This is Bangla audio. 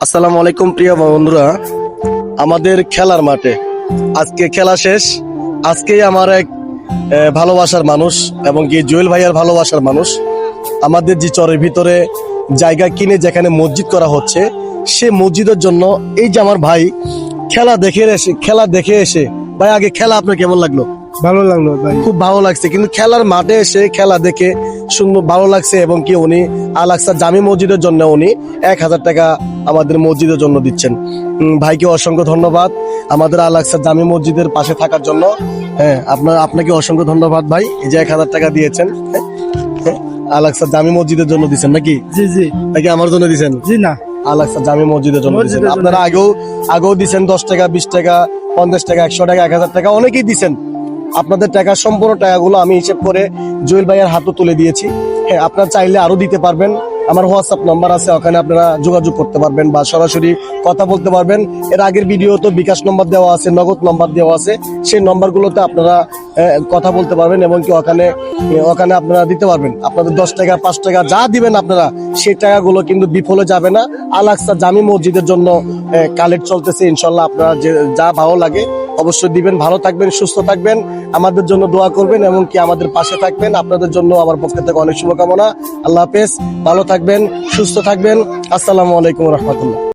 আসসালামু আলাইকুম প্রিয় বন্ধুরা, আমাদের খেলার মাঠে আজকে খেলা শেষ। আজকেই আমার এক ভালোবাসার মানুষ এবং কি জুয়েল ভাইয়ার ভালোবাসার মানুষ আমাদের যে চরের ভিতরে জায়গা কিনে যেখানে মসজিদ করা হচ্ছে, সে মসজিদের জন্য এই যে আমার ভাই খেলা দেখে এসে ভাই, আগে খেলা আপনার কেমন লাগলো? ভালো লাগলো ভাই। খুব ভালো লাগছে, কিন্তু খেলার মাঠে এসে খেলা দেখে সুন্দর ভালো লাগছে। এবং কি উনি আল আকসা জামি মসজিদের জন্য উনি 1000 টাকা আমাদের মসজিদের জন্য দিচ্ছেন। ভাইকে অসংখ্য ধন্যবাদ আমাদের আল আকসা জামি মসজিদের পাশে থাকার জন্য। হ্যাঁ, আপনাকে অসংখ্য ধন্যবাদ ভাই, এই যে 1000 টাকা দিয়েছেন। আল আকসা জামি মসজিদের জন্য দিচ্ছেন নাকি? জি জি নাকি আমার জন্য দিচ্ছেন? জি না, আল আকসা জামি মসজিদের জন্য দিচ্ছেন। মসজিদের জন্য। আপনারা আগেও দিচ্ছেন 10 টাকা, 20 টাকা, 50 টাকা, 100 টাকা, 1000 টাকা, অনেকেই দিচ্ছেন। আপনাদের টাকা, সম্পূর্ণ টাকাগুলো আমি হিসেব করে জুয়েল ভাইয়ের হাতে তুলে দিয়েছি। হ্যাঁ, আপনারা চাইলে আরো দিতে পারবেন। আমার হোয়াটসঅ্যাপ নাম্বার আছে, ওখানে আপনারা যোগাযোগ করতে পারবেন বা সরাসরি কথা বলতে পারবেন। এর আগের ভিডিও তো বিকাশ নম্বর দেওয়া আছে, নগদ নম্বর দেওয়া আছে, সেই নম্বরগুলোতে আপনারা কথা বলতে পারবেন এবং কি ওখানে আপনারা দিতে পারবেন। আপনাদের 10 টাকা, 5 টাকা যা দিবেন আপনারা, সেই টাকাগুলো কিন্তু বিফলে যাবে না। আল আকসা জামি মসজিদের জন্য কালেক্ট চলতেছে। ইনশাল্লাহ আপনারা যা ভালো লাগে অবশ্যই দিবেন। ভালো থাকবেন, সুস্থ থাকবেন, আমাদের জন্য দোয়া করবেন এবং কি আমাদের পাশে থাকবেন। আপনাদের জন্য আমার পক্ষ থেকে অনেক শুভকামনা। আল্লাহ হাফেজ, ভালো থাকবেন, সুস্থ থাকবেন। আসসালামু আলাইকুম রহমতুল্লাহ।